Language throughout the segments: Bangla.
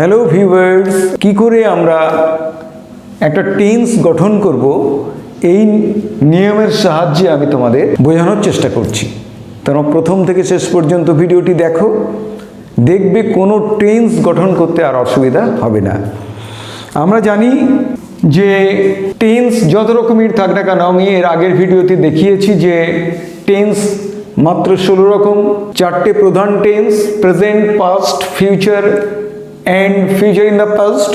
হ্যালো ভিউয়ার্স, কি করে আমরা একটা টেন্স গঠন করব এই নিয়মের সাহায্যে আমি তোমাদের বোঝানোর চেষ্টা করছি। তোমরা প্রথম থেকে শেষ পর্যন্ত ভিডিওটি দেখো, দেখবে কোনো টেন্স গঠন করতে আর অসুবিধা হবে না। আমরা জানি যে টেন্স যত রকমের থাক না কেন, আমি এর আগের ভিডিওতে দেখিয়েছি যে টেন্স মাত্র 16 রকম, 4টে প্রধান tense, present, past, future and future in the past,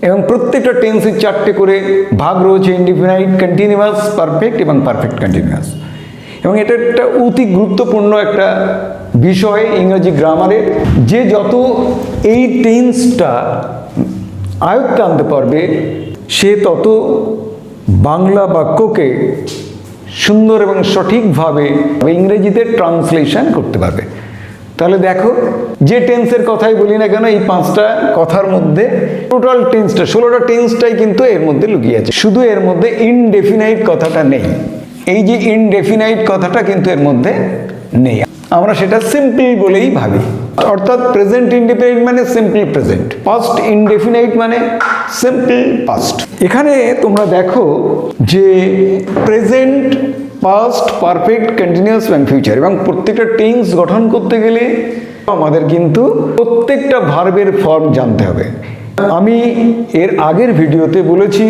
এবং প্রত্যেকটা টেন্সের 4টে করে ভাগ রয়েছে, ইনডিফিনাইট, কন্টিনিউয়াস, পারফেক্ট এবং পারফেক্ট কন্টিনিউয়াস। এবং এটা একটা অতি গুরুত্বপূর্ণ একটা বিষয় ইংরেজি গ্রামারের, যে যত এই টেন্সটা আয়ত্তে আনতে পারবে সে তত বাংলা বাক্যকে সুন্দর এবং সঠিকভাবে ইংরেজিতে ট্রান্সলেশন করতে পারবে। তাহলে দেখো, যে টেন্সের কথাই বলি না কেন, এই 5টা কথার মধ্যে টোটাল টেন্সটা 16টা টেন্সটাই কিন্তু এর মধ্যে লুকিয়ে আছে। শুধু এর মধ্যে ইনডেফিনাইট কথাটা নেই। এই যে ইনডেফিনাইট কথাটা কিন্তু এর মধ্যে নেই, আমরা সেটা সিম্পল বলেই ভাবি। অর্থাৎ প্রেজেন্ট ইনডেফিনাইট মানে সিম্পল প্রেজেন্ট, পাস্ট ইনডেফিনাইট মানে সিম্পল পাস্ট। এখানে তোমরা দেখো যে প্রেজেন্ট, পাস্ট, পারফেক্ট, কন্টিনিউয়াস এবং ফিউচার, এবং প্রত্যেকটা টেন্স গঠন করতে গেলে আমাদের কিন্তু প্রত্যেকটা ভার্বের ফর্ম জানতে হবে। আমি এর আগের ভিডিওতে বলেছি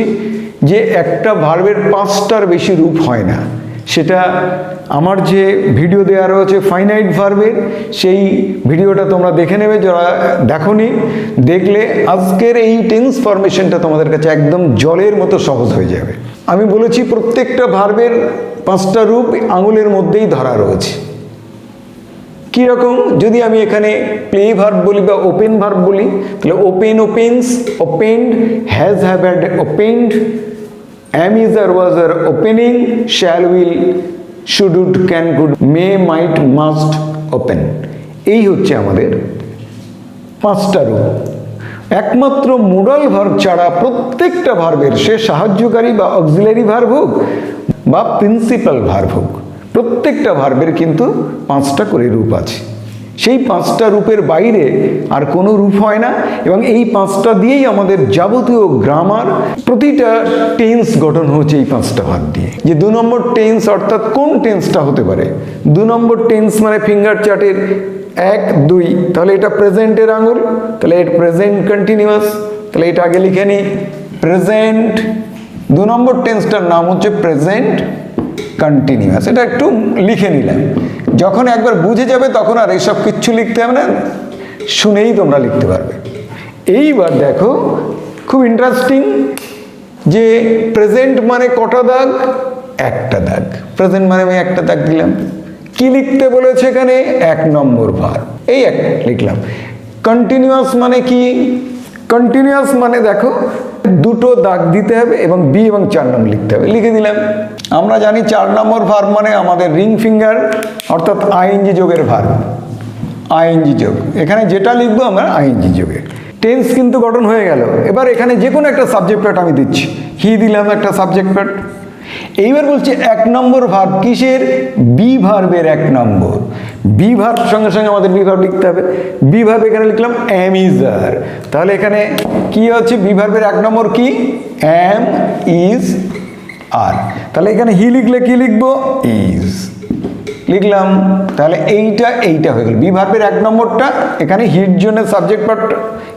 যে একটা ভার্বের 5টার বেশি রূপ হয় না। সেটা আমার যে ভিডিও দেওয়া রয়েছে ফাইনাইট ভার্বের, সেই ভিডিওটা তোমরা দেখে নেবে যারা দেখোনি। দেখলে আজকের এই টেন্স ফরমেশনটা তোমাদের কাছে একদম জলের মতো সহজ হয়ে যাবে। আমি বলেছি প্রত্যেকটা ভার্বের 5টা রূপ আঙুলের মধ্যেই ধরা রয়েছে। কীরকম? যদি আমি এখানে প্লে ভার্ব বলি বা ওপেন ভার্ব বলি, তাহলে open, opens, opened, has, have, had, opened, am, is, are, was, are, opening, shall, will, should, would, can, could, may, might, must, open। এই হচ্ছে আমাদের 5টা রূপ। একমাত্র মোডাল ভার্ব ছাড়া প্রত্যেকটা ভার্বের, সে সাহায্যকারী বা অক্সিলারি ভার্ব হোক বা প্রিন্সিপাল ভার্ব হোক, প্রত্যেকটা ভার্বের কিন্তু 5টা করে রূপ আছে। সেই 5টা রূপের বাইরে আর কোনো রূপ হয় না, এবং এই 5টা দিয়েই আমাদের যাবতীয় গ্রামার, প্রতিটা টেন্স গঠন হচ্ছে এই 5টা ভার্ব দিয়ে। যে 2 নম্বর টেন্স, অর্থাৎ কোন টেন্সটা হতে পারে? 2 নম্বর টেন্স মানে ফিঙ্গার চার্টের 1, 2, তাহলে এটা প্রেজেন্টের আঙুল, তাহলে এটা প্রেজেন্ট কন্টিনিউয়াস। তাহলে এটা আগে লিখে নিই, প্রেজেন্ট 2 নম্বর টেন্সটার নাম হচ্ছে প্রেজেন্ট কন্টিনিউয়াস। এটা একটু লিখে নিলাম, যখন একবার বুঝে যাবে তখন আর এইসব কিচ্ছু লিখতে হবে না, শুনেই তোমরা লিখতে পারবে। এইবার দেখো, খুব ইন্টারেস্টিং যে প্রেজেন্ট মানে কটা দাগ? 1টা দাগ। প্রেজেন্ট মানে আমি 1টা দাগ দিলাম। কি লিখতে বলেছে এখানে? 1 নম্বর ভার্ব, এই 1 লিখলাম। কন্টিনিউয়াস মানে কি? কন্টিনিউয়াস মানে দেখো 2টো দাগ দিতে হবে এবং বি এবং 4 নম্বর লিখতে হবে, লিখে দিলাম। আমরা জানি 4 নম্বর ভার্ব মানে আমাদের রিং ফিঙ্গার, অর্থাৎ আইএনজি যোগের ভার্ব, আইএনজি যোগ। এখানে যেটা লিখবো আমরা আইএনজি যোগে। টেন্স কিন্তু গঠন হয়ে গেল। এবার এখানে যে কোনো একটা সাবজেক্ট প্যাট আমি দিচ্ছি, হি দিলাম একটা সাবজেক্ট প্যাট। এইবার বলছি 1 নম্বর ভার্ব কিসের? বি ভার্বের 1 নম্বর। বি ভার্ব সঙ্গে সঙ্গে আমাদের বি ভার্ব লিখতে হবে। বি ভার্ব এখানে লিখলাম am, is, are। তাহলে এখানে কি হচ্ছে? বি ভার্বের 1 নম্বর কি? am, is, are। তাহলে এখানে হি লিখলে কি লিখবো? is লিখলাম। তাহলে এইটা হয়ে গেল। বি ভার্বের 1 নম্বরটা এখানে হির জন্য সাবজেক্ট পার্ট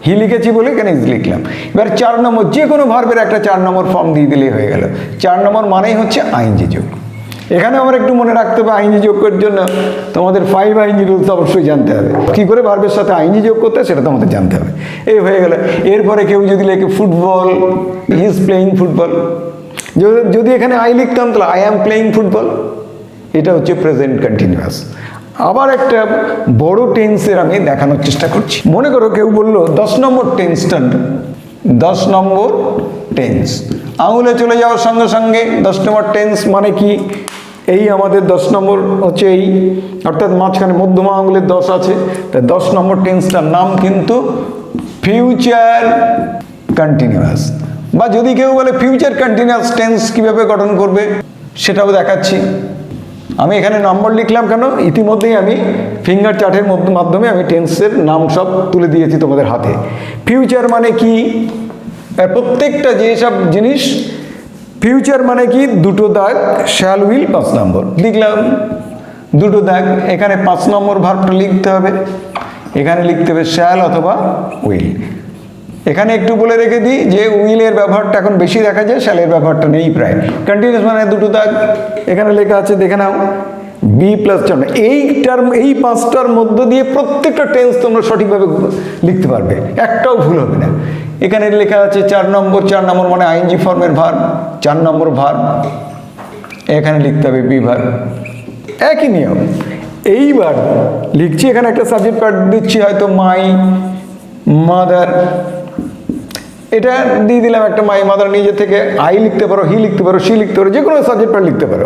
হি লিখেছি বলে এখানে ইজ লিখলাম। এবার 4 নম্বর, যে কোনো ভার্বের একটা 4 নম্বর ফর্ম দিয়ে দিলেই হয়ে গেল। 4 নম্বর মানেই হচ্ছে আইএনজি যোগ। এখানে আমার একটু মনে রাখতে হবে, আইএনজি যোগ করার জন্য তোমাদের 5 আইএনজি রুলস অবশ্যই জানতে হবে। কী করে ভার্বের সাথে আইএনজি যোগ করতে হয় সেটা তোমাদের জানতে হবে। এই হয়ে গেল। এরপরে কেউ যদি লেখে football, he is playing football, যদি এখানে আই লিখতাম তাহলে আই অ্যাম প্লেয়িং ফুটবল। এটা হচ্ছে প্রেজেন্ট কন্টিনিউয়াস। আবার একটা বড় টেন্সের আমি দেখানোর চেষ্টা করছি। মনে করো কেউ বললো 10 নম্বর টেন্সটা, 10 নম্বর টেন্স, আঙুলে চলে যাওয়ার সঙ্গে সঙ্গে 10 নম্বর টেন্স মানে কি? এই আমাদের 10 নম্বর হচ্ছে এই, অর্থাৎ মাঝখানে মধ্যমা আঙুলের 10 আছে। তাই 10 নম্বর টেন্সটার নাম কিন্তু ফিউচার কন্টিনিউয়াস। বা যদি কেউ বলে ফিউচার কন্টিনিউয়াস টেন্স কীভাবে গঠন করবে সেটাও দেখাচ্ছি। আমি এখানে নম্বর লিখলাম কেন? ইতিমধ্যেই আমি ফিঙ্গার চার্টের মাধ্যমে আমি টেন্সের নাম সব তুলে দিয়েছি তোমাদের হাতে। ফিউচার মানে কি, প্রত্যেকটা যেসব জিনিস, ফিউচার মানে কি, দুটো দাগ, শ্যাল উইল 5 নম্বর লিখলাম, দুটো দাগ। এখানে 5 নম্বর ভার্বটা লিখতে হবে, এখানে লিখতে হবে শ্যাল অথবা উইল। এখানে একটু বলে রেখে দিই যে উইলের ব্যবহারটা এখন বেশি দেখা যায়, শ্যালের ব্যবহারটা নেই প্রায়। কন্টিনিউয়াস মানে দুটো দাগ, এখানে লেখা আছে দেখে নাও, বি প্লাস চার। এই 5টার মধ্য দিয়ে প্রত্যেকটা টেন্স তোমরা সঠিকভাবে লিখতে পারবে, একটাও ভুল হবে না। এখানে লেখা আছে 4 নম্বর, 4 নম্বর মানে আইএনজি ফর্মের ভার্ব, 4 নম্বর ভার্ব, এখানে লিখতে হবে বি ভার্ব, একই নিয়ম। এইবার লিখছি, এখানে একটা সাবজেক্ট পার্ট দিচ্ছি, হয়তো মাই মাদার, এটা দিয়ে দিলাম একটা মাই মাদার। নিজে থেকে আই লিখতে পারো, হি লিখতে পারো, সি লিখতে পারো, যে কোনো সাবজেক্ট পার্ট লিখতে পারো।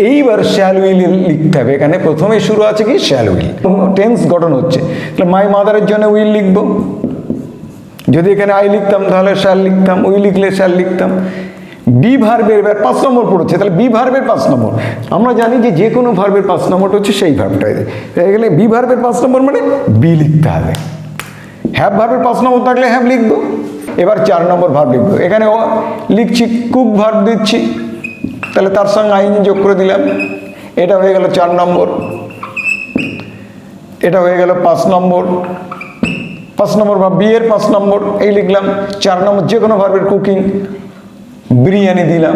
এইবার শ্যাল উইল লিখতে হবে। এখানে প্রথমে শুরু আছে কি, শ্যাল উইল, টেন্স গঠন হচ্ছে। তাহলে মাই মাদারের জন্য উইল লিখবো, যদি এখানে আই লিখতাম তাহলে শ্যাল লিখতাম, উইল লিখলে শ্যাল লিখতাম। বি ভার্বের এবার 5 নম্বর পড়েছে, তাহলে বি ভার্বের 5 নম্বর। আমরা জানি যে কোনো ভার্বের 5 নম্বরটা হচ্ছে সেই ভার্বটাই। এখানে বি ভার্বের 5 নম্বর মানে বি লিখতে হবে। হ্যাভ ভার্বের 5 নম্বর থাকলে হ্যাভ লিখবো। এবার 4 নম্বর ভার্ব লিখবো, এখানে লিখছি কুক ভার্ব দিচ্ছি, তাহলে তার সঙ্গে আইএনজি যোগ করে দিলাম, এটা হয়ে গেল 4 নম্বর, এটা হয়ে গেল 5 নম্বর। 5 নম্বর ভার্ব বি এর 5 নম্বর, এই লিখলাম। 4 নম্বর যে কোনো ভার্বের কুকিং, বিরিয়ানি দিলাম,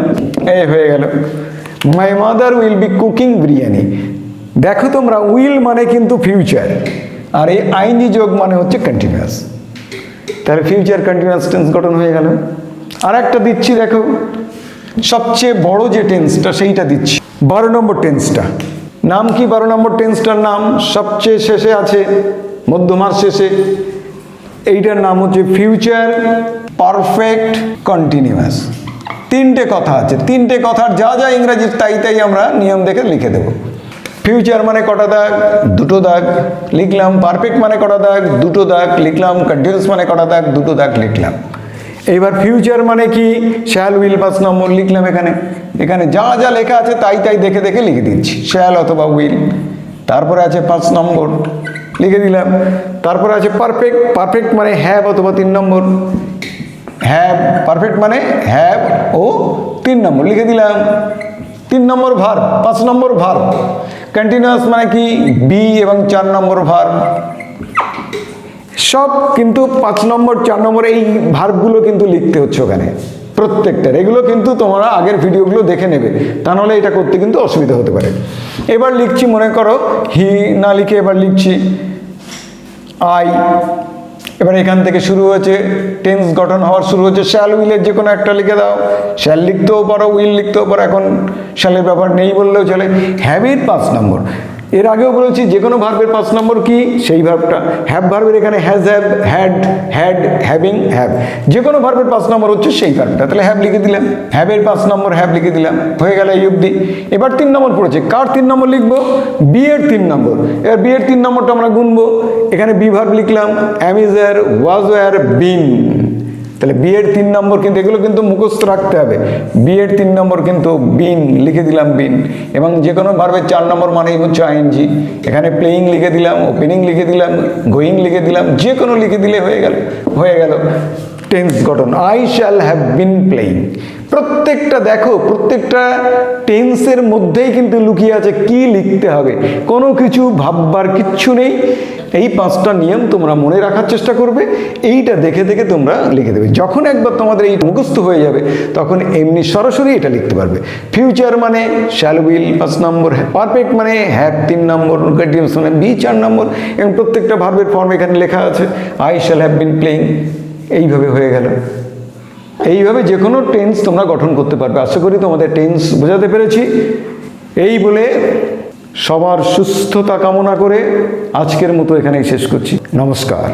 এই হয়ে গেল my mother will be cooking biryani. দেখো তোমরা, উইল মানে কিন্তু ফিউচার, আর এই আইএনজি যোগ মানে হচ্ছে কন্টিনিউয়াস। তাহলে ফিউচার কন্টিনিউয়াস টেন্স গঠন হয়ে গেল। আর একটা দিচ্ছি, দেখো সবচেয়ে বড় যে টেন্সটা সেইটা দিচ্ছি, 12 নম্বর টেন্সটা। নাম কি 12 নম্বর টেন্সটার নাম? সবচেয়ে শেষে আছে, মধ্যমার শেষে। এইটার নাম হচ্ছে ফিউচার পারফেক্ট কন্টিনিউয়াস। 3টে কথা আছে, 3টে কথার যা যা ইংরেজির তাই আমরা নিয়ম দেখে লিখে দেব। ফিউচার মানে কটা দাগ, দুটো দাগ লিখলাম। পারফেক্ট মানে কটা দাগ, দুটো দাগ লিখলাম। কন্টিনিউয়াস মানে কটা দাগ, দুটো দাগ লিখলাম। এইবার ফিউচার মানে কি, শ্যাল উইল 5 নম্বর লিখলাম। এখানে যা যা লেখা আছে তাই দেখে দেখে লিখে দিচ্ছি, শ্যাল অথবা উইল। তারপরে আছে 5 নম্বর, লিখে দিলাম। তারপরে আছে পারফেক্ট, পারফেক্ট মানে হ্যাভ অথবা 3 নম্বর। হ্যাভ, পারফেক্ট মানে হ্যাভ ও 3 নম্বর, লিখে দিলাম। 3 নম্বর ভার্ব, 5 নম্বর ভার্ব। কন্টিনিউয়াস মানে কি, বি এবং 4 নম্বর ভার্ব। সব কিন্তু 5 নম্বর 4 নম্বর এই ভার্বগুলো কিন্তু লিখতে হচ্ছে ওখানে প্রত্যেকটার। এগুলো কিন্তু তোমরা আগের ভিডিওগুলো দেখে নেবে, তা নাহলে এটা করতে কিন্তু অসুবিধা হতে পারে। এবার লিখছি, মনে করো হি না লিখে এবার লিখছি আই। এবার এখান থেকে শুরু হয়েছে টেন্স গঠন হওয়ার শুরু হচ্ছে। শ্যাল উইলের যে কোনো একটা লিখে দাও, শ্যাল লিখতেও পারো, উইল লিখতেও পারো, এখন শ্যালের ব্যাপার নেই বললেও চলে। হ্যাভের 5 নম্বর, এর আগেও বলেছি যে কোনো ভার্বের 5 নম্বর কি, সেই ভার্বটা। হ্যাভ ভার্বের এখানে has, have, had, had, having, have, যে কোনো ভার্বের 5 নম্বর হচ্ছে সেই ভার্বটা। তাহলে হ্যাভ লিখে দিলাম, হ্যাভের 5 নম্বর হ্যাভ লিখে দিলাম, হয়ে গেল এই অবধি। এবার 3 নম্বর পড়েছে, কার 3 নম্বর লিখবো, বি এর 3 নম্বর। এবার বি এর 3 নম্বরটা আমরা গুনবো, এখানে বি ভার্ব লিখলাম, অ্যাম, ইজ, ওয়্যার, ওয়াজ, ওয়্যার, বিন। তাহলে বি এর 3 নম্বর কিন্তু এগুলো কিন্তু মুখস্থ রাখতে হবে। বি এর 3 নম্বর কিন্তু বিন, লিখে দিলাম বিন। এবং যে কোনো ভার্বের 4 নম্বর মানেই হচ্ছে আইএনজি। এখানে প্লেইং লিখে দিলাম, ওপেনিং লিখে দিলাম, গোয়িং লিখে দিলাম, যে কোনো লিখে দিলে হয়ে গেল টেন্স গঠন। I shall have been playing. প্রত্যেকটা দেখো, প্রত্যেকটা টেন্সের মধ্যেই কিন্তু লুকিয়ে আছে কি লিখতে হবে, কোনো কিছু ভাববার কিচ্ছু নেই। এই 5টা নিয়ম তোমরা মনে রাখার চেষ্টা করবে, এইটা দেখে দেখে তোমরা লিখে দেবে। যখন একবার তোমাদের এই মুখস্থ হয়ে যাবে তখন এমনি সরাসরি এটা লিখতে পারবে। ফিউচার মানে শ্যাল উইল 5 নম্বর, পারফেক্ট মানে হ্যাভ 3 নম্বর, কন্টিনিউয়াস মানে বি 4 নম্বর, এবং প্রত্যেকটা ভার্বের ফর্ম এখানে লেখা আছে, I shall have been playing. এইভাবে হয়ে গেল। এইভাবে যে কোনো টেন্স তোমরা গঠন করতে পারবে। আশা করি তোমাদের টেন্স বোঝাতে পেরেছি। এই বলে সবার সুস্থতা কামনা করে আজকের মতো এখানেই শেষ করছি। নমস্কার।